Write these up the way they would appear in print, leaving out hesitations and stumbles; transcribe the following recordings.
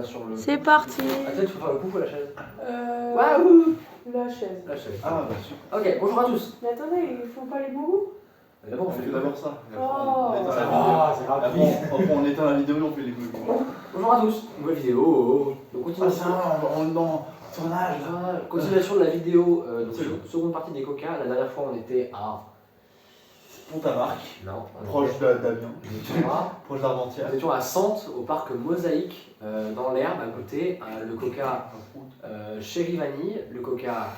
va sur le. C'est parti. Attends, tu peux faire le pouf ou la chaise? Waouh. La chaise. La chaise. Ah bah super. Ok, bonjour à tous. Mais attendez, ils font pas les boubous? D'abord, On fait d'abord ça. Et après, Oh. on éteint la Ah, c'est vidéo. rapide. Après, on éteint la vidéo et on fait les mots. Bonjour à tous. Nouvelle vidéo. Donc, Ah continuation. ça, on est dans tournage là. Continuation de la vidéo. Donc, C'est bon. seconde partie des coca. La dernière fois, on était à. Pont-à-Marc, Non. proche d'Amiens, Nous proche d'Armentières. étions à Sante, au parc Mosaïque, dans l'herbe, à côté. Le coca Chéri Vanille, le coca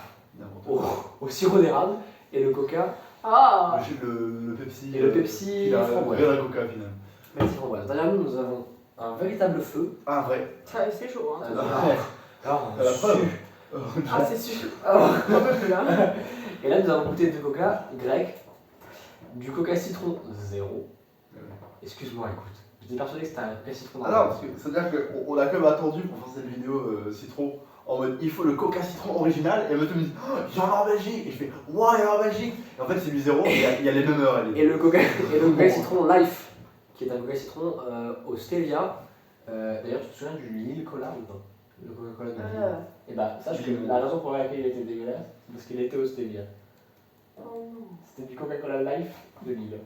au sirop d'érable et le coca. Ah. Le Pepsi. Et le Pepsi Il a framboise. la coca finalement. Merci framboise. Derrière nous, nous avons un véritable feu. Ah vrai. C'est chaud, hein. Alors, La preuve. Ah, c'est sûr. alors, On peut plus là. et là, nous avons goûté deux coca grecs, du coca citron 0. Excuse-moi, écoute. J'étais persuadé que c'était un coca citron. Ah non, parce que c'est-à-dire qu'on a quand même attendu pour faire cette vidéo citron en mode il faut le coca citron original et me dit oh, il y en a en Belgique et je fais ouais il y en a en Belgique et en fait c'est du 0 mais il y a les mêmes heures. Et le coca citron Life, qui est un coca citron au stevia. D'ailleurs, tu te souviens du Lille Cola ou pas? Le Coca-Cola de Lille. Et bah, sache que la raison pour laquelle il était dégueulasse, c'est parce qu'il était au stevia. Oh non. C'était du Coca-Cola Life de Lille.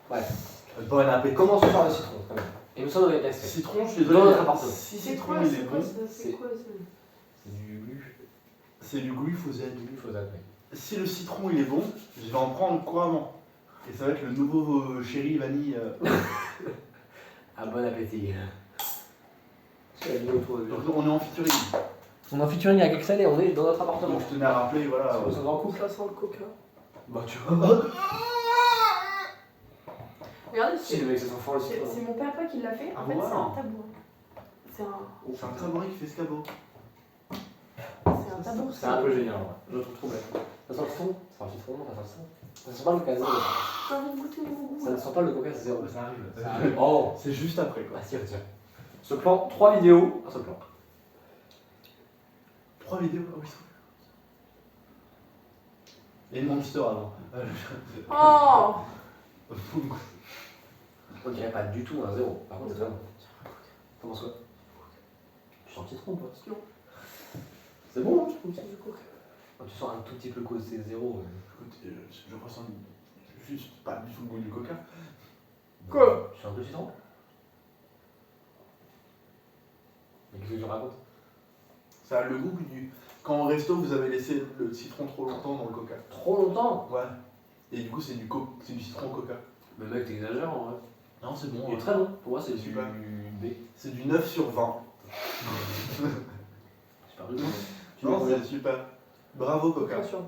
Bref. Bon appétit. Commençons par le citron, quand même. Et nous sommes avec la Citron, je suis Dans désolé. notre appartement. Si C'est citron quoi, il est c'est bon, quoi ça? C'est quoi ça? C'est du c'est du glyphosate. glyphosate, oui. Si le citron il est bon, je vais en prendre couramment. Et ça va être le nouveau chéri vanille. Ah, bon appétit. C'est la vidéo autour de lui. Donc on est en featuring. On est en featuring avec Axel et on est dans notre appartement. Donc je tenais à rappeler, voilà. Nous sommes en couple. Ça sent le coca. Bah, tu vois. Regardez, Si, le mec, c'est son fort le c'est citron. mon papa qui l'a fait. En Ah, fait, c'est wow. un tabouret. C'est un C'est un tabouret qui fait ce cabot. tabouret. C'est un peu génial, ouais. Je le trouve trop belle. Ça sent le citron. Ça sent le citron, ça sent le citron. Ça sent pas le coca zéro. J'ai envie de goûter mon goût. Ça ne sent pas le coca zéro. Ça arrive. Ça arrive. Oh. C'est juste après quoi. Ah, tiens, tiens. Ce plan, 3 vidéos, un seul plan. 3 vidéos, ah oui. Et une monster avant. Oh. On dirait pas du tout un zéro. Par contre, c'est vraiment. T'en penses quoi? Tu sens le citron, toi? Non. C'est bon, hein, je trouve. C'est du coca. Quand tu sens un tout petit peu côté zéro. Écoute, je ressens juste pas du tout le goût du coca. Quoi? Tu sens un peu le citron? Mais qu'est-ce que tu racontes? Ça a le goût du. Quand au resto vous avez laissé le citron trop longtemps dans le coca. Trop longtemps? Ouais. Et du coup c'est c'est du citron au coca. Mais mec, t'exagères en vrai. Non c'est bon. Il est très bon. Pour moi, c'est Super. du B. C'est du 9 sur 20. Super bon. Tu Non mets combien? c'est super. Bravo coca. Coca sur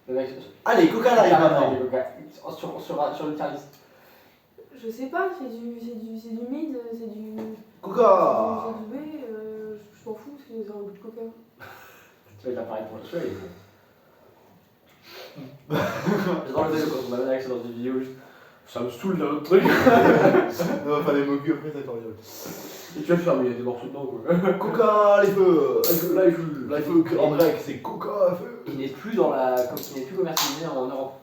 Le mec, Allez coca live maintenant. Sur le calice. Je sais pas, c'est du mid, c'est du. Coca. C'est du B, je m'en fous, c'est un goût de coca. Tu vas l'appareil pour le choix, il est bon. J'adore le délire quand on amène avec ça dans une vidéo, juste. Ça me saoule dans notre truc. Non, fallait moquer après ça t'aurait Et tu vas le faire, mais il y a des morceaux dedans quoi. Coca les feux. Là, il faut. Là il faut en grec c'est coca feu. Il n'est plus dans la. Comme il n'est plus commercialisé en Europe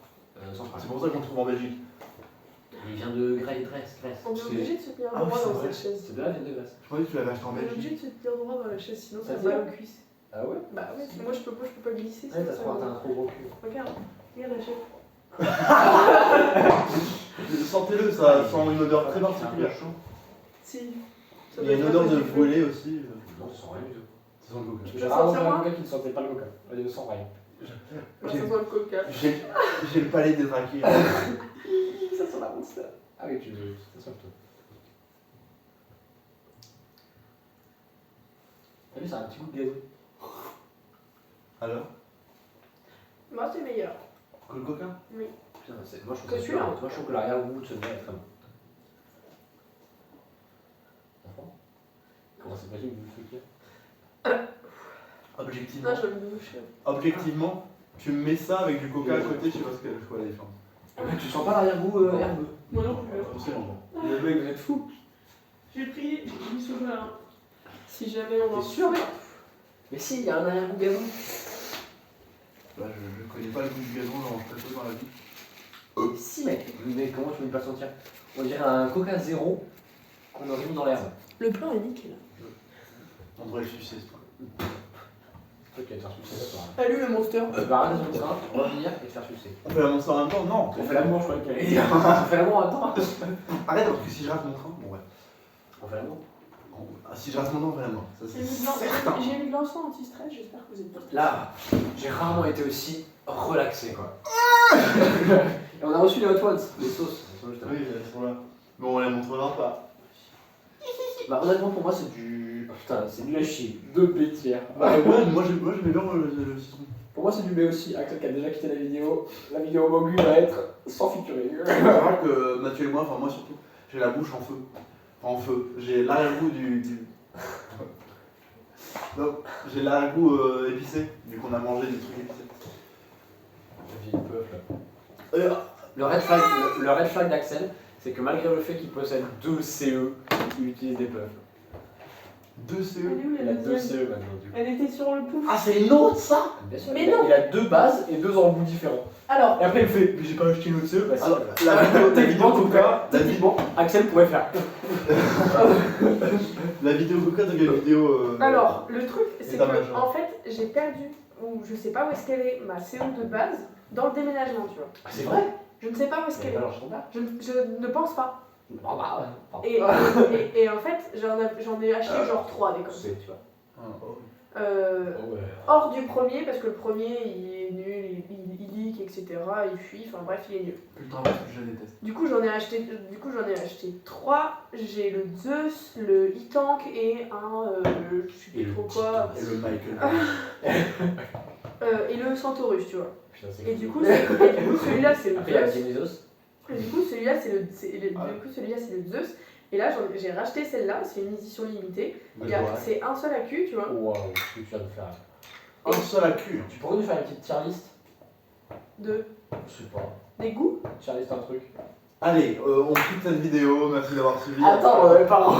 centrale. C'est pour ça qu'on le trouve en Belgique. Il vient de Grèce. On est obligé de se tenir Ah droit oui, c'est dans vrai. cette chaise. C'est de là, vient de Grèce. Je croyais que tu l'avais acheté en On est Belgique. obligé de se tenir droit dans la chaise, sinon Ça ça tient va aux cuisses. Ah ouais? Bah ouais, moi je peux pas glisser. Ouais, t'as ça trop un trop gros cul. Regarde la chaise. Sentez-le, ça sent une odeur très C'est un particulière. peu chaud. Si. Il y a une odeur de brûlé aussi. Non, ça sent rien du tout. Ça sent le coca. J'ai rarement vu un coca qui ne sentait pas le coca. Il ne sent rien. Ça sent le coca. J'ai le palais détraqué. Ça sent la monster. Ah oui, tu veux. C'est ça, toi. T'as vu, ça a un petit goût de gazon. Alors Moi c'est meilleur. que le coca? Oui. Putain, moi je trouve Que ça celui-là. super. Moi je trouve que l'arrière-goût de ce verre est très bon. Enfant, comment c'est possible de vous le faire? Objectivement, Non, je vais me boucher. objectivement, tu me mets ça avec du coca à côté, je sais pas ce qu'elle fait la différence. Mec, tu sens pas l'arrière-goût herbeux? Moi non plus. Absolument. Le mec, vous êtes fou. J'ai pris du soja. Si jamais on en. T'es sûr, mec? Mais si, il y a un arrière-goût gazon. Là, je connais pas le goût du gazon, j'en mange très peu dans la vie. Si, mec. Mais comment tu veux pas le sentir? On dirait un coca zéro qu'on aurait mis dans l'herbe. Le plan est nickel. pourrait le succès, c'est toi. C'est toi qui vas te faire sucer, ça, toi. Salut le monster. Tu vas arrêter sur le terrain, revenir et te faire sucer. On fait la monster en même temps? Non. On fait l'amour, je crois qu'il allait dire. On fait l'amour en même temps. Arrête, parce que si je rate mon train, bon ouais. On fait l'amour. Si je rate mon train, on fait l'amour. Ça c'est certain. J'ai eu de lancement anti-stress, j'espère que vous êtes pas stressés. Là, j'ai rarement été aussi relaxé, quoi. Et on a reçu les hot ones, les sauces. Elles sont juste là. Oui, elles sont là. Mais on les montrera pas. Bah honnêtement pour moi c'est du... Oh, putain, c'est du hachis, de bétière. Ouais, moi j'aimais bien le citron. Pour moi c'est du B aussi, Axel qui a déjà quitté la vidéo Mogu va être sans featuring. C'est vrai que Mathieu et moi, enfin moi surtout, j'ai la bouche en feu. Enfin, en feu. J'ai l'arrière-goût du... Non, j'ai l'arrière-goût épicé, vu qu'on a mangé des trucs épicés. Le red flag d'Axel, c'est que malgré le fait qu'il possède 2 CE, il utilise des puffs. 2 CE. Elle est où Il a 2 CE maintenant du coup. Elle était sur le pouf. Ah, c'est une autre ça? Bien sûr, Mais il a- non. il a 2 bases et 2 embouts différents. Alors, Et après il me fait, mais j'ai pas acheté une autre CE, bah si. Alors, voilà. la vidéo Coca, Techniquement, Axel pourrait faire. la vidéo Coca, donc il y a une vidéo. alors, le truc, c'est ta que majeure. en fait, j'ai perdu, ou je sais pas où est-ce qu'elle est, ma CO de base, dans le déménagement, tu vois. Ah, c'est vrai. Je ne sais pas où est-ce C'est qu'elle est. alors standard. Je ne pense pas. Ah bah ouais. Pardon. Et en fait, j'en ai acheté genre 3 des comme ça, C'est- tu vois. Ah, oh. Oh ouais. Hors du premier, parce que le premier il est nul, il leak, etc. Il fuit, enfin bref, il est nul. Plus le travail, plus je la déteste. Du coup, j'en ai acheté 3. J'ai le Zeus, le E-Tank et un, je sais Et plus le trop quoi. Et le Michael. Et le Centaurus, tu vois. Putain, c'est Et du coup, cool. celui-là, c'est le Après il y a Zeus. Dionysos. Et du coup, celui-là, c'est le Ah. Zeus. Et là, j'ai racheté celle-là, c'est une édition limitée. C'est un seul accu, tu vois. Waouh, ce que tu viens de faire. Un seul à cul. Tu pourrais nous faire une petite tier list? De Je sais pas. des goûts. Tier list un truc. Allez, on quitte cette vidéo, merci d'avoir suivi. Attends, pardon.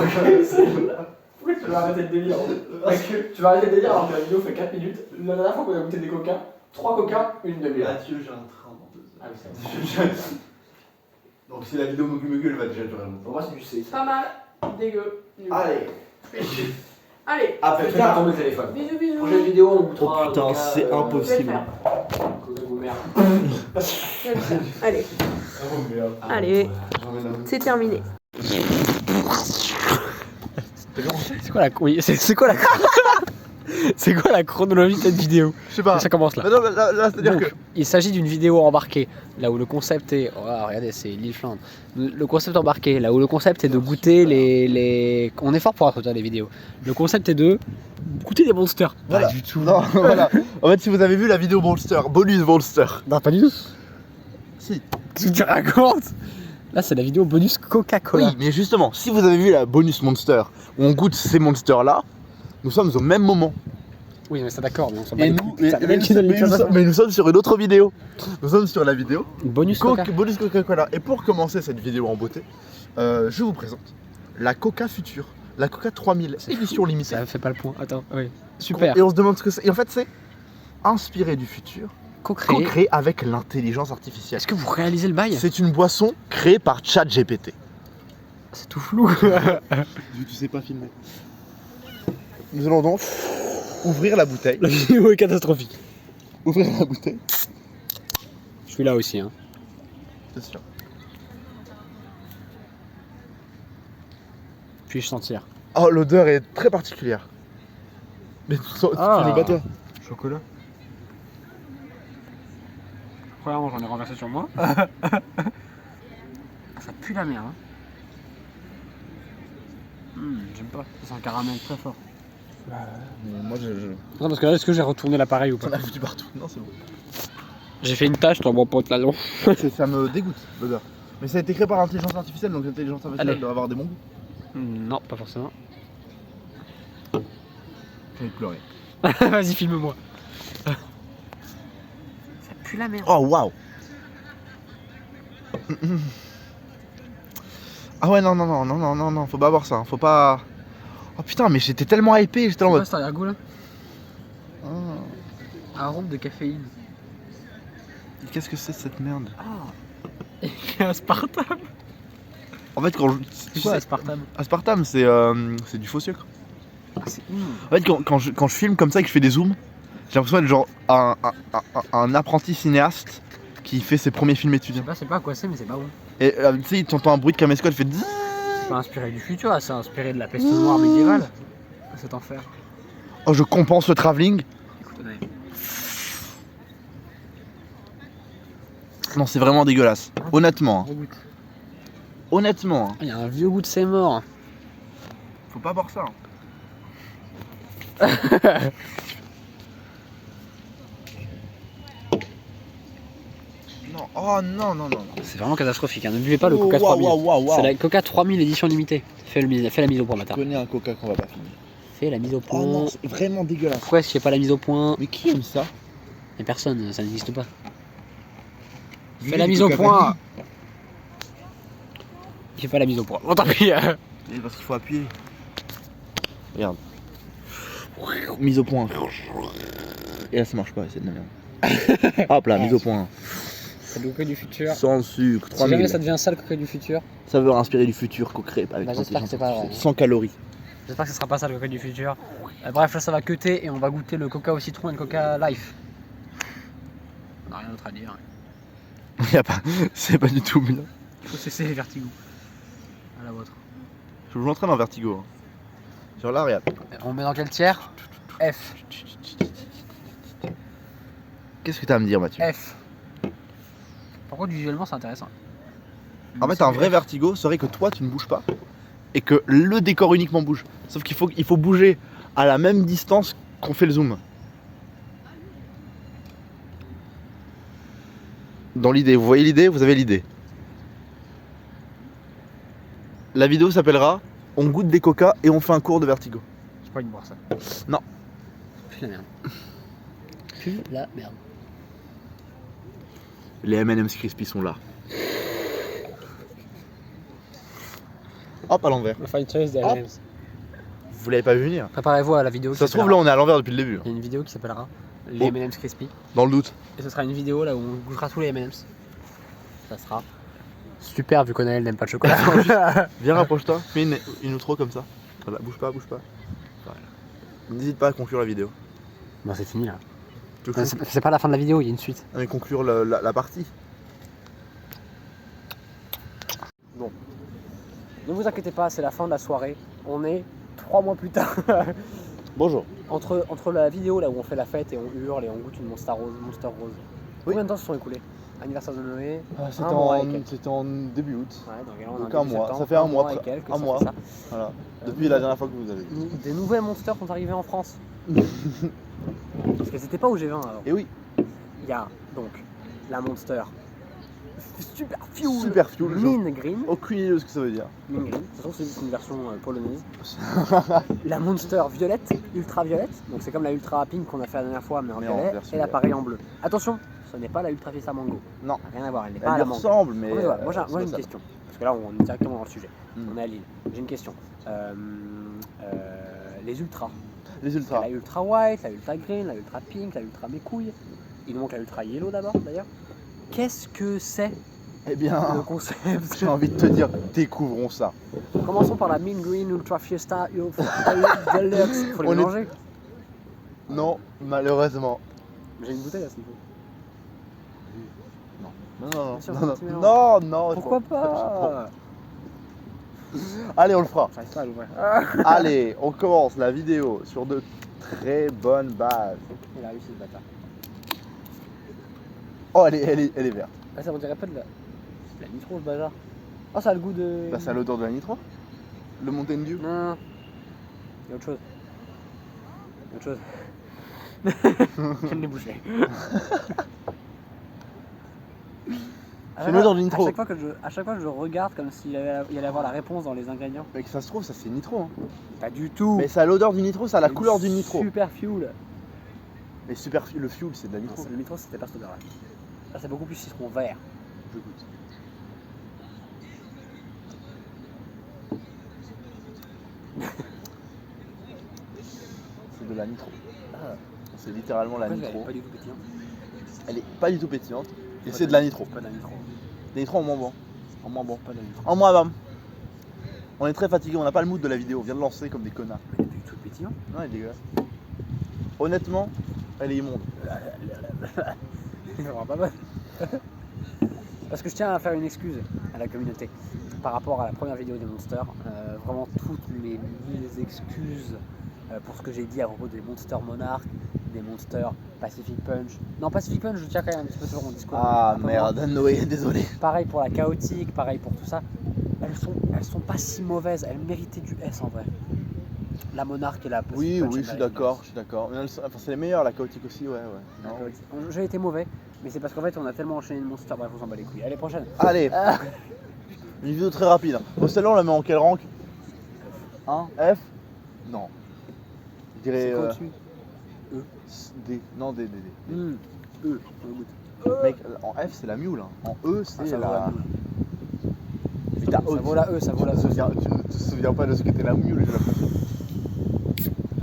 Pourquoi tu vas arrêter le délire? Parce que tu vas arrêter le délire alors que la vidéo fait 4 minutes. La dernière fois qu'on a goûté des coca, 3 coca, une demi-heure. Mathieu, j'ai un train dans 2 heures. Ah oui, c'est vrai. Donc si la vidéo Mogu elle va déjà durer longtemps. Pour moi, c'est du C. Pas mal. Dégueu. Nul. Allez. Allez. Après Fais pas tomber le téléphone. Bisous, bisous. Prochaine vidéo, on goûtera. Oh putain, coca, c'est Je impossible. vais le faire. Coca Boomer. Je vais le faire. Allez. Oh merde. Allez. J'emmène un C'est terminé. C'est quoi la oui, c'est quoi la c'est quoi la chronologie de cette vidéo? Je sais pas. Ça commence là. Mais non, mais là c'est-à-dire Donc, que. il s'agit d'une vidéo embarquée, là où le concept est. Oh, regardez, c'est l'île Flandre. Le concept embarqué, là où le concept est de goûter les. On est fort pour introduire les vidéos. Le concept est de goûter des monsters. Voilà. Pas du tout. Non, voilà. En fait, si vous avez vu la vidéo Monster, bonus Monster. Non, pas du tout. Si. Qu'est-ce que tu racontes? Là, c'est la vidéo bonus Coca-Cola. Oui, mais justement, si vous avez vu la bonus Monster, où on goûte ces monsters-là, nous sommes au même moment. Oui, mais ça d'accord, mais on s'en bat Et les nous, couilles. C'est le mec qui donne les classements. mais nous sommes sur une autre vidéo. Nous sommes sur la vidéo Bonus Coca. bonus Coca-Cola. Et pour commencer cette vidéo en beauté, je vous présente la Coca Future, la Coca 3000, édition limitée. Ça fait pas le point. Attends, oui. Super. Et on se demande ce que c'est. Et en fait, c'est inspiré du futur, Co-créé. co-créé avec l'intelligence artificielle. Est-ce que vous réalisez le bail? C'est une boisson créée par ChatGPT. C'est tout flou. Tu sais pas filmer. Nous allons donc ouvrir la bouteille. La vidéo est catastrophique. Ouvrir la bouteille. Je suis là aussi, hein. C'est sûr. Puis-je sentir? Oh, l'odeur est très particulière. Mais tu le bats toi. Chocolat. Premièrement, j'en ai renversé sur moi. Ça pue la merde. Hein. J'aime pas. Ça sent un caramel très fort. Moi, Non, parce que là, est-ce que j'ai retourné l'appareil ou pas? T'en as foutu partout. Non, c'est bon. J'ai fait une tache dans mon pantalon. Ça me dégoûte, l'odeur. Mais ça a été créé par l'intelligence artificielle, donc l'intelligence artificielle Allez. doit avoir des bons goûts. Non, pas forcément. J'ai envie de pleurer. Vas-y, filme-moi. Ça pue la merde. Oh, waouh. Ah ouais, non, faut pas avoir ça, hein, faut pas... Oh putain, mais j'étais tellement hypé, j'étais en C'est mode... quoi cet arrière-goût là? Ah, Arôme de caféine. qu'est-ce que c'est cette merde? Et aspartame. En fait, quand je... C'est quoi aspartame? Aspartame, c'est du faux sucre. En fait, quand je filme comme ça et que je fais des zooms, j'ai l'impression d'être genre un apprenti cinéaste qui fait ses premiers films Je étudiants. sais pas à quoi c'est, mais c'est pas bon. Et tu sais, t'entends un bruit de caméscope, il fait dzz. C'est pas inspiré du futur, c'est inspiré de la peste noire médiévale. Cet enfer. Oh, je compense le travelling. Écoute, on a- Non, c'est vraiment dégueulasse. Honnêtement. Gros goût. Honnêtement. Il y a un vieux goût de c'est mort. Faut pas boire ça. Non, oh non, non, non. C'est vraiment catastrophique, hein. Ne buvez pas le Oh, Coca 3000. waouh. C'est la Coca 3000 édition limitée. Fais la mise au point, Je bâtard. connais un coca qu'on va pas finir. Fais la mise au point. Oh non, c'est vraiment dégueulasse. Pourquoi est-ce que je fais pas la mise au point? Mais qui aime ça? Mais personne, ça n'existe pas. Lui, Fais la du mise au Coca point. vanille. Il fait pas la mise au point. Bon, tant pis. Et parce qu'il faut appuyer. Regarde. Mise au point. Et là ça marche pas, c'est de la merde. Hop là, mise au point. C'est le Coca du futur. Sans sucre, Si jamais 3000. ça devient ça le Coca du futur, Ça veut inspirer du futur concret avec Bah, j'espère que c'est pas vrai. 100 calories. j'espère que ce sera pas ça le Coca du futur. Bref, là ça va cuter et on va goûter le Coca au citron et le Coca Life. On n'a rien d'autre à dire. Y a pas, c'est pas du tout bien. Il faut cesser les vertigos. À la vôtre. Je vous m'entraîne en vertigo. Hein. Genre là, regarde. On met dans quel tiers? F. Qu'est-ce que t'as à me dire, Mathieu? F. Par contre, visuellement, c'est intéressant. En fait, un vrai vertigo serait que toi, tu ne bouges pas et que le décor uniquement bouge. Sauf qu'il faut bouger à la même distance qu'on fait le zoom. Dans l'idée, vous voyez l'idée, vous avez l'idée. La vidéo s'appellera On goûte des coca et on fait un cours de vertigo. J'ai pas envie de boire ça. Non. Pue la merde. Pue la merde. Les M&M's Crispy sont là. Hop, à l'envers. On va faire une challenge des Hop. M&M's. Vous l'avez pas vu venir. Préparez-vous à la vidéo. Ça se trouve, là, on est à l'envers depuis le début. Il y a une vidéo qui s'appellera Les Oh. M&M's Crispy. Dans le doute. Et ce sera une vidéo là où on goûtera tous les M&M's. Ça sera super vu qu'Onaël n'aime pas le chocolat. Viens, rapproche-toi. Fais une outro comme ça. Voilà, bouge pas, bouge pas. Voilà. N'hésite pas à conclure la vidéo. Bon, c'est fini là. Tu veux Non, c'est pas la fin de la vidéo, il y a une suite. mais conclure la partie. Ne vous inquiétez pas, c'est la fin de la soirée. On est 3 mois plus tard. Bonjour. Entre la vidéo là où on fait la fête et on hurle et on goûte une Monster Rose. Combien de temps se sont écoulés? Anniversaire de Noé. C'était un mois et quelques. c'était en début août. Ouais, donc là, on Donc est en un début mois. septembre, Ça fait un mois et après- quelques, un ça mois. fait ça. Voilà. Depuis la dernière fois que vous avez vu. Des nouvelles monsters sont arrivées en France. Parce qu'elles n'étaient pas au G20 avant. Et oui, Il y a donc la Monster Super Fuel, Super Fuel, Mean Green. aucune idée de ce que ça veut dire. Mean Green, de toute façon c'est juste une version polonaise. La Monster Violette, Ultra Violette, donc c'est comme la Ultra Pink qu'on a fait la dernière fois mais en Mais en violet, version et l'appareil en bleu. Attention, ce n'est pas la Ultra Fiesta Mango. Non. Rien à voir, elle n'est pas Elle à lui la mango. ressemble, mais. Non, mais voilà, moi c'est j'ai une pas ça. question, parce que là on est directement dans le sujet. Mm. On est à Lille. J'ai une question. Les ultras. Les ultras. La ultra white, la ultra green, la ultra pink, la ultra mécouille. Il nous manque la ultra yellow d'abord d'ailleurs. Qu'est-ce que c'est Eh le bien, concept? j'ai envie de te dire, découvrons ça. Commençons par la Mean Green Ultra Fiesta Ultra Deluxe. Faut les On est- mélanger. Non, malheureusement. J'ai une bouteille là s'il faut. Non, non, Bien sûr, non, c'est un non, petit mélange. non, non. Pourquoi je- pas? Allez, on le fera. J'arrive pas à l'ouvrir. Allez, on commence la vidéo sur de très bonnes bases. Il a réussi ce bâtard. Oh, elle est verte. Ah, ça on dirait pas de la nitro ce bazar. Ah, ça a le goût de. Bah, ça a l'odeur de la nitro. Le Mountain Dew. Non, non, non. Il y a autre chose. Il y a autre chose. Je l'ai bouché. C'est l'odeur de nitro. À chaque fois que je regarde comme s'il allait avoir la réponse dans les ingrédients. Mais que ça se trouve, ça c'est nitro. Hein. Pas du tout. Mais ça a l'odeur du nitro, ça a la couleur du nitro. Super fuel. Mais super, le fuel, c'est de la nitro. Le nitro c'était pas cette odeur là. Là c'est beaucoup plus citron vert. Je goûte. C'est de la nitro. C'est littéralement la Pourquoi elle est nitro. pas du tout pétillante? Elle est pas du tout pétillante. Et c'est de la nitro. Pas de la nitro. Des nitro en moins bon. En moins bon. Pas de la nitro. En moins bam. On est très fatigué, on n'a pas le mood de la vidéo. On vient de lancer comme des connards. Il y a du tout pétillant. Non, elle est dégueulasse. Honnêtement, elle est immonde. Il aura pas mal. Parce que je tiens à faire une excuse à la communauté par rapport à la première vidéo des Monsters. Vraiment toutes mes mille excuses pour ce que j'ai dit à propos des Monsters Monarch, des Monsters Pacific Punch. Non, Pacific Punch, je tiens quand même un petit peu sur mon discours. Ah Un peu merde, Noé, désolé. pareil pour la chaotique, pareil pour tout ça. Elles sont pas si mauvaises, elles méritaient du S en vrai. La Monarch et la Pacific Oui, Punch, oui, elles je suis méritent d'accord, je suis d'accord. Mais enfin, c'est les meilleurs, la chaotique aussi, ouais, ouais. la Non. chaotique. J'ai été mauvais, mais c'est parce qu'en fait on a tellement enchaîné de Monsters, bref on s'en bat les couilles. Allez, prochaine. Allez, Ah. une vidéo très rapide. Bon, celle-là, on la met en quel rank? Hein? F? Non. Je dirais C'est quoi au-dessus? D. Non, D. E. On goûte. Mec, en F, c'est la mule. Hein. En E, c'est ça vaut la la. mule. Putain, Ça vaut la E, ça vaut la E. Tu ne te souviens pas de ce qu'était la mule, j'ai l'impression.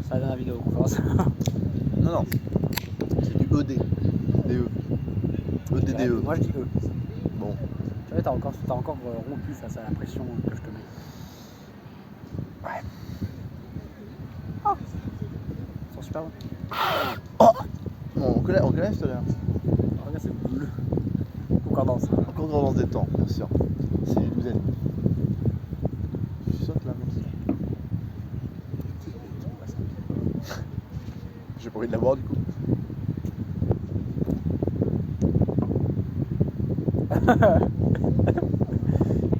Ça va dans la vidéoconférence. Non, non. C'est du ED. DE. EDDE. Moi je dis E. Bon. Tu vois, t'as encore rompu face à la pression que je te mets. Ouais. Oh. Ils sont super bons. Bon, on connaît celle-là. Oh, regarde, c'est bleu. Concordance. Concordance des temps, bien sûr. C'est une douzaine. Je suis sûr que la même. J'ai pas envie de la boire du coup.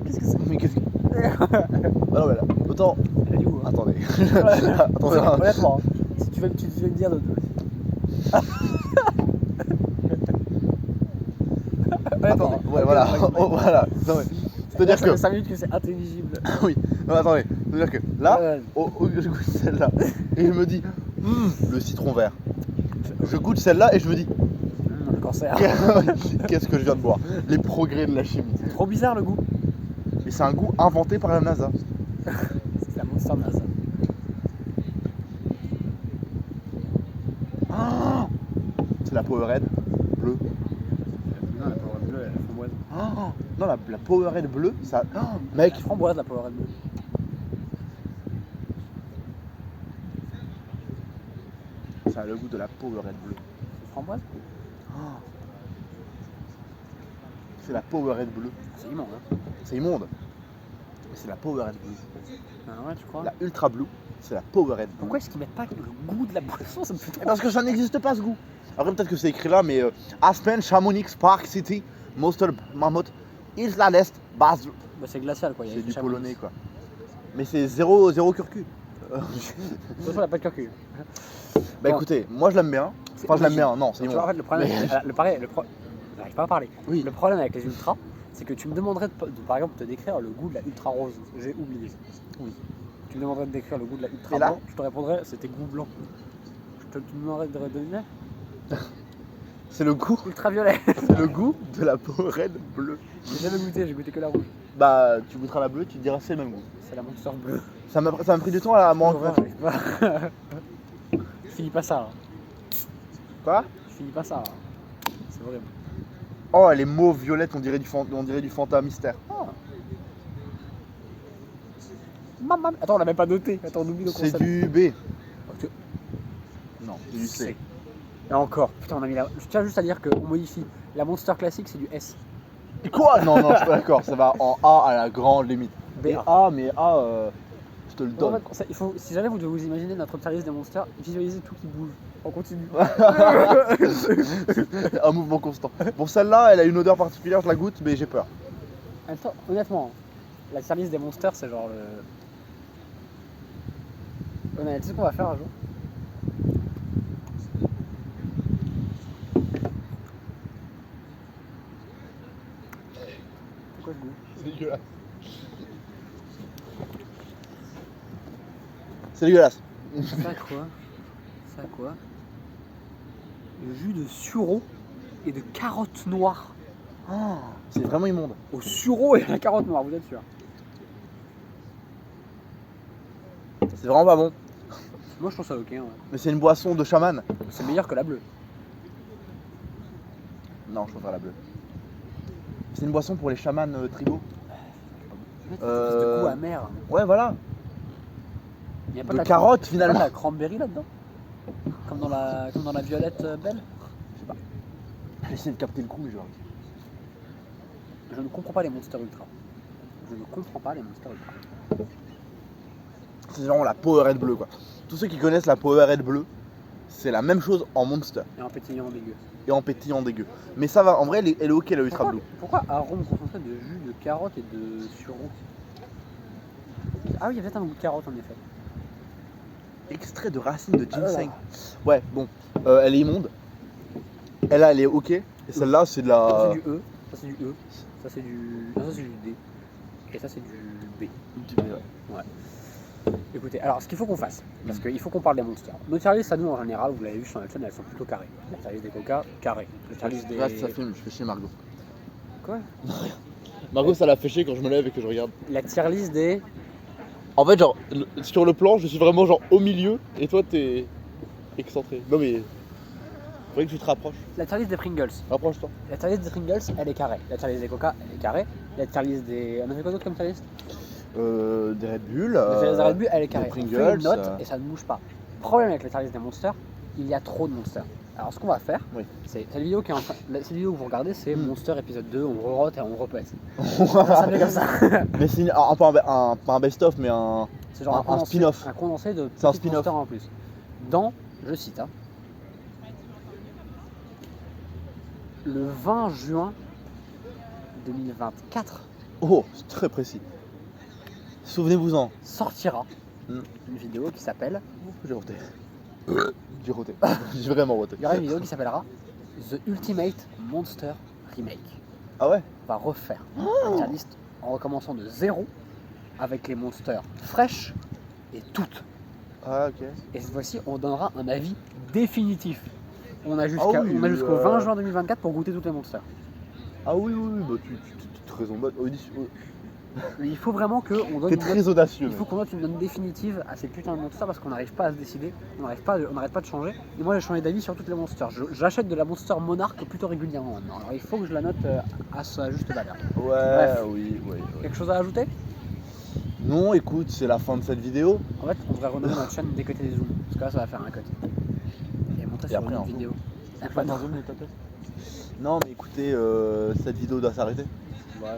Qu'est-ce que c'est? Mais qu'est-ce que. Ah non, mais là. Autant. Elle est du goût, hein. Attendez. Attendez. Honnêtement, si tu veux me dire de. Honnêtement. Ouais, voilà. Oh, voilà. Non, mais, c'est-à-dire Ça que. fait 5 minutes que c'est intelligible. Oui. Non, attendez. C'est-à-dire que là, Ouais. je goûte celle-là. Et je me dis, le citron vert. Je goûte celle-là et je me dis, Le cancer. qu'est-ce que je viens de boire? Les progrès de la chimie. Trop bizarre le goût. Et c'est un goût inventé par la NASA. C'est la Monster NASA. Ah, c'est la Powerade bleue. Non, la Powerade bleue, la framboise. Ah, non, la Powerade bleue, ça. Ah, mec, La framboise, la Powerade bleue. ça a le goût de la Powerade bleue. Framboise? Ah, c'est la Powerade bleue. C'est immonde, hein. C'est immonde. Mais c'est la Powerade bleue. Ah ouais, tu crois? La Ultra Blue, c'est la Powerade bleue. Pourquoi est-ce qu'ils mettent pas le goût de la boisson? Ça me fait trop. Parce que ça n'existe pas ce goût. Après, peut-être que c'est écrit là, mais Aspen, Chamonix, Park City, Monster, Mammoth, Isla d'Est, Baz. Bah, c'est glacial quoi. Il y a C'est écrit du Chamonix. polonais quoi. Mais c'est zéro curcu. De toute façon, elle a pas de curcul. Bah Bon. écoutez, moi je l'aime bien. Enfin, je l'aime bien, non, c'est Tu vois, en immonde. fait, le problème, Mais- j'arrive pas à parler. Oui. Le problème avec les ultras, c'est que tu me demanderais par exemple de décrire le goût de la ultra rose. J'ai oublié. Oui. Tu me demanderais de décrire le goût de la ultra Et là blanc. Je te répondrais, c'était goût blanc. Tu me demanderais de deviner. C'est le goût, Ultra violet. c'est le goût de la Powerade bleue. J'ai jamais goûté, j'ai goûté que la rouge. Bah, tu goûteras la bleue, tu te diras c'est le même goût. C'est la Monster bleue. Ça m'a pris du temps à m'en L'horreur, rendre j'arrive pas. Finis pas ça. Hein. Quoi? Finis pas ça. Hein. C'est horrible. Oh, elle est mauve violette, on dirait du Fanta Mystère. Maman. Attends, on l'a même pas noté. Attends, on oublie le C'est concept. du B. Ok. Non, c'est du C. Et encore, putain, on a mis la. Je tiens juste à dire qu'on modifie. La Monster classique, c'est du S. Quoi? Non, non, je suis pas d'accord, ça va en A à la grande limite. Mais BA. A, je te le En donne. fait, il faut, si jamais vous devez vous imaginer notre tier list des monsters, visualisez tout qui bouge. On continue. Un mouvement constant. Bon, celle-là, elle a une odeur particulière, je la goûte, mais j'ai peur. En même temps, honnêtement, la tier list des monsters, c'est genre le. Honnêtement, tu sais ce qu'on va faire un jour? C'est quoi ce goût? C'est dégueulasse. C'est dégueulasse. Ça quoi? Ça quoi? Le jus de sureau et de carotte noire. Oh, c'est vraiment immonde. Au sureau et à la carotte noire, vous êtes sûr? C'est vraiment pas bon. Moi je trouve ça ok. Ouais. Mais c'est une boisson de chaman. C'est meilleur que la bleue. Non, je préfère la bleue. C'est une boisson pour les chamans tribaux. C'est de goût amer. Ouais, voilà. Il y a pas de la carottes il y a finalement. pas de la cranberry là-dedans. Comme dans la violette belle. J'essaie de capter le coup, genre. Je ne comprends pas les Monster Ultra. Je ne comprends pas les Monster Ultra. C'est genre la Powerade bleue quoi. Tous ceux qui connaissent la Powerade bleue, c'est la même chose en Monster Et un pétillant dégueu. et en pétillant dégueu. Mais ça va, en vrai, elle est ok la Ultra Blue. Pourquoi arôme concentré de jus de carotte et de sureau? Ah oui, il y a peut-être un goût de carotte en effet. Extrait de racines de ginseng. Ah, Ouais, bon, elle est immonde. Elle là, elle est ok. Et celle-là, c'est de Ça la. c'est du E, ça c'est du E, ça c'est du. Non, ça c'est du D. Et ça c'est du B. Ouais. Écoutez, alors ce qu'il faut qu'on fasse, parce qu'il faut qu'on parle des monsters. Nos tier lists à nous en général, vous l'avez vu sur notre chaîne, elles sont plutôt carrées. La tier list des Coca, carré. La tier list des. Là, ça filme, je fais chier Margot. Quoi? Margot, ça l'a fait chier quand je me lève et que je regarde. La tier list des. En fait, genre, sur le plan, je suis vraiment genre au milieu et toi, t'es excentré. Non, mais. Faudrait que tu te rapproches. La tier list des Pringles. Rapproche-toi. La tier list des Pringles, elle est carrée. La tier list des Coca, elle est carrée. La tier list des. On a fait quoi d'autre comme tier list? Des Red Bull. La tier list des Red Bull, elle est carrée. des On fait Pringles, une note et ça ne bouge pas. Problème avec la tier list des monsters, il y a trop de monsters. Alors ce qu'on va faire, Oui. c'est cette vidéo qui est en train. Cette vidéo que vous regardez, c'est Monster épisode 2, on rerote et on repète. Ça fait comme ça. Mais c'est pas un best-of, mais un. C'est genre Un un condensé, spin-off. un condensé de C'est un petites spin-off. monsters en plus. Dans, je cite, hein, le 20 juin 2024 Oh, c'est très précis. Souvenez-vous-en. sortira Mm. une vidéo qui s'appelle. J'ai roté. J'ai roté. J'ai vraiment roté. Il y aura une vidéo qui s'appellera The Ultimate Monster Remake. Ah ouais? On va refaire la tier list en recommençant de zéro avec les monsters fraîches et toutes. Ah ok. Et cette fois-ci, on donnera un avis définitif. On a jusqu'au Ah oui, 20 juin 2024 pour goûter toutes les monsters. Ah oui, bah tu es très en mode. Mais il faut vraiment qu'on donne T'es une note, très audacieux. il faut qu'on note une note définitive à ces putains de monsters parce qu'on n'arrive pas à se décider, on n'arrête pas de changer. Et moi j'ai changé d'avis sur toutes les monsters. J'achète de la monster monarque plutôt régulièrement maintenant. Alors il faut que je la note à sa juste valeur. Ouais, Bref. oui. Quelque chose à ajouter? Non, écoute, c'est la fin de cette vidéo. En fait, on devrait renommer notre chaîne Décoter des zooms. Parce que là, ça va faire un cut. Et montrer sur après, une un zoom. vidéo. Non, mais écoutez, cette vidéo doit s'arrêter. Ouais,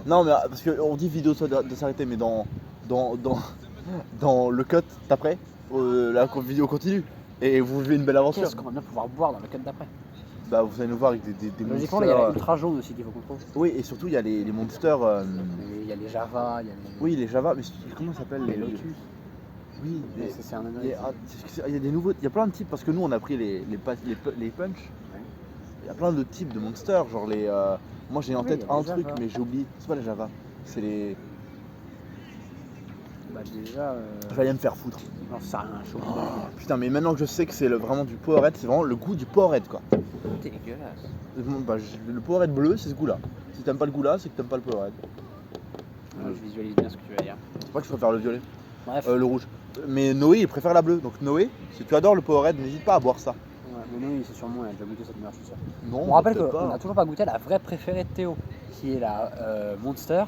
Non, mais parce qu'on dit vidéo doit s'arrêter, mais dans le cut d'après, la vidéo continue. Et vous vivez une belle aventure. Qu'est-ce qu'on va bien pouvoir boire dans le cut d'après? Bah, vous allez nous voir avec des Logiquement, là, il y a la monsters. ultra jaune aussi qu'il faut qu'on trouve. Oui, et surtout, il y a les monsters. Il y a les Java, il y a les, Oui, les Java, mais comment ça s'appelle les Lotus. Oui, Mais c'est un il y a- il y a des nouveaux. Il y a plein de types, parce que nous, on a pris les punch. Il y a plein de types de monsters, genre les. Moi, j'ai en Oui, tête il y a un les truc, Java. mais j'ai oublié. C'est pas les Java, c'est les. Bah déjà, J'allais me faire foutre. j'en sais rien, chaud. Putain, mais maintenant que je sais que c'est vraiment du Powerade, c'est vraiment le goût du Powerade quoi. T'es dégueulasse. Bah, le Powerade bleu, c'est ce goût-là. Si t'aimes pas le goût-là, c'est que t'aimes pas le Powerade. Je visualise bien ce que tu vas dire. C'est pas que je préfère le violet, Bref, le rouge. Mais Noé, il préfère la bleue. Donc Noé, si tu adores le Powerade, n'hésite pas à boire ça. ouais, mais non, c'est sur moi, il a déjà goûté cette merde, je suis sûr. Non, On rappelle peut-être qu'on n'a toujours pas goûté la vraie préférée de Théo, qui est la Monster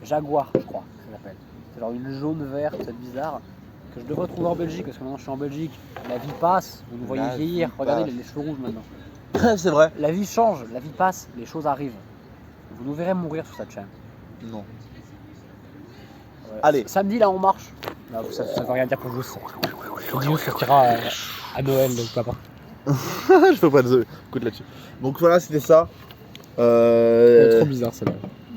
Jaguar, je crois, que ça s'appelle. C'est genre une jaune verte, c'est bizarre, que je devrais trouver en Belgique, parce que maintenant je suis en Belgique. La vie passe, vous nous voyez La vieillir, vie regardez passe. les cheveux rouges maintenant. c'est vrai. La vie change, la vie passe, les choses arrivent. Vous nous verrez mourir sur cette chaîne. Non. Ouais. Allez. Samedi là on marche. Là, ça veut rien dire pour vous. La vidéo sortira à Noël, donc papa. Je fais pas de écoute là-dessus. Donc voilà, c'était ça. Trop bizarre celle-là.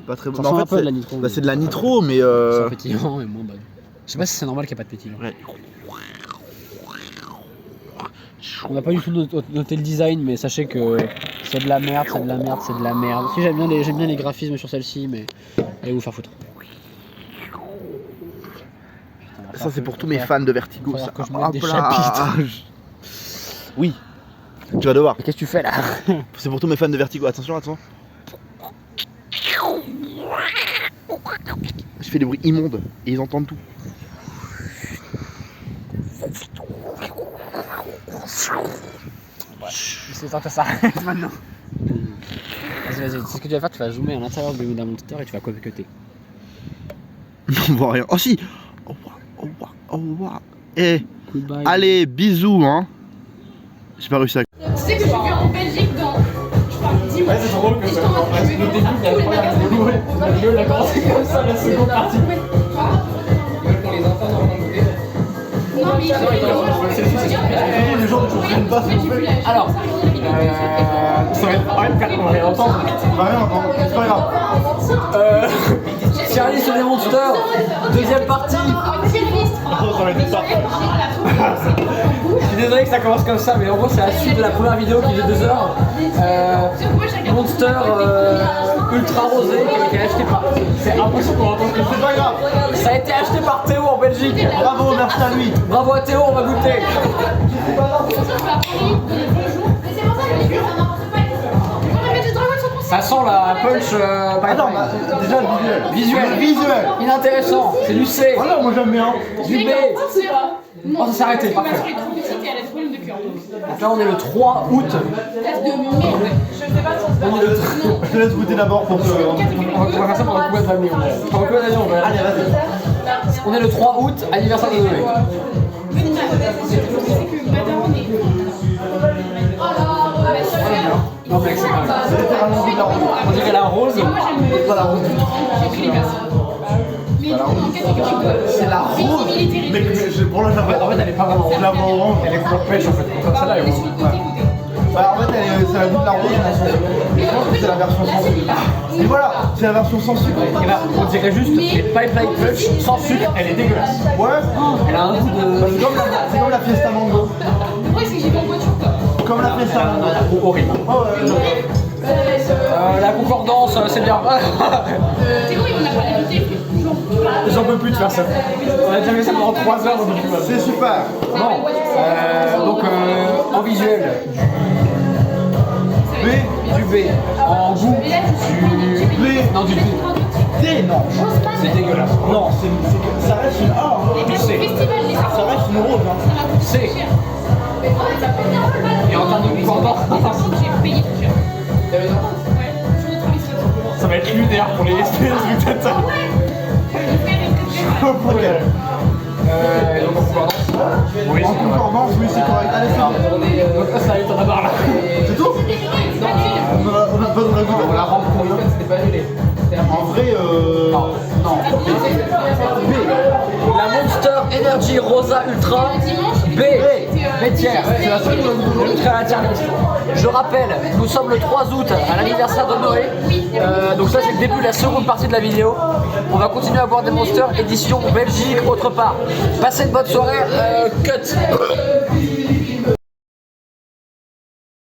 Pas très bon. Ça Mais sent en un fait, peu de la nitro. c'est de la nitro, mais. C'est pétillant et moins bonne. Je sais pas si c'est normal qu'il n'y ait pas de pétillant. Ouais. On n'a pas du tout noté le design, mais sachez que c'est de la merde, c'est de la merde, c'est de la merde. Si j'aime bien les graphismes sur celle-ci, mais allez vous faire foutre. Putain, Ça, c'est pour tous mes fans de Vertigo. falloir Ça. que je mette des Hop là. chapitres. Oui. Tu vas devoir. Mais qu'est-ce que tu fais là? C'est pour tous mes fans de Vertigo. Attention, attention. Je fais des bruits immondes et ils entendent tout. C'est temps que ça s'arrête maintenant. Vas-y, c'est ce que tu vas faire, tu vas zoomer à l'intérieur de la Monster et tu vas copier. On voit rien. Oh si. Oh, wow, oh, wow, oh, wow. Goodbye. allez, bisous, hein. J'ai pas réussi à... Tu sais que je suis en Belgique dans, je crois, 10 mois. Ouais, c'est drôle que Et je ça t'en- commence. je vais Le début, il y a tout le pas magasin. la vidéo, elle a commencé comme ça, la seconde partie. Pour les enfants, non, mais Les gens ne comprennent pas, s'il vous plaît. Alors, ça va être horrible quand on va rien entendre. On va rien entendre, c'est pas grave. Charlie sur les monsters, deuxième partie. Ça va être ça. Je suis désolé que ça commence comme ça, mais en gros, c'est la suite de la première vidéo qui fait 2 heures. Monster ultra rosé qui a acheté par. C'est impossible qu'on entende. C'est pas grave. Ça a été acheté par Théo en Belgique. Bravo, merci à lui. Bravo à Théo, on va goûter. Ça sent la punch Attends, bah, déjà le visuel. visuel. Inintéressant, c'est du C, Voilà, moi j'aime bien. du B. Oh, ça s'est arrêté, parfait. Là, on est le 3 août. On est le Je te laisse goûter d'abord pour te... On va faire ça pendant combien d'années on est pendant combien d'années on va Allez, vas-y. On est le 3 août, anniversaire de Noé. Non mec, c'est pas grave. C'est littéralement de la rose. On dirait la rose. Pas la rose. C'est la rose. Mais pour là, En fait, elle est pas vraiment je la vois orange. Elle est couleur pêche en fait. Comme ça là, elle est rose. Bah, en fait, c'est la goût de la rose. Mais je pense que c'est la version sans sucre. Et voilà, c'est la version sans sucre. Et là, on dirait juste les pipeline punch sans sucre, elle est dégueulasse. Ouais. Elle a un goût Bah, de. c'est comme la fiesta mango. Comme la fiesta mango. Horrible. Oh, ouais. La concordance, c'est bien. J'en peux plus de faire ça. On a déjà fait ça pendant 3 heures, j'en peux plus. C'est super. Bon, donc en visuel, B. du B. En goût, du B. Non, du B. D. Non. C'est dégueulasse. Non, ça reste une A. Hein. Du C. Ça reste une rose. Hein. C. Et en termes de concordance, ça va être lunaire pour les spectateurs. Ok. Donc en concordance. Oui, En concordance, oui, c'est correct. Allez, c'est bon. Donc ça va être en avoir là. C'est tout. On a pas de raison. On la rend combien? C'était pas annulé. En vrai, Non. La Monster Energy Rosa Ultra B. B tiers. C'est la seule ultra à la tiers list. Je rappelle, nous sommes le 3 août à l'anniversaire de Noé. Donc ça c'est le début de la seconde partie de la vidéo. On va continuer à boire des Monster édition Belgique autre part. Passez une bonne soirée. Cut.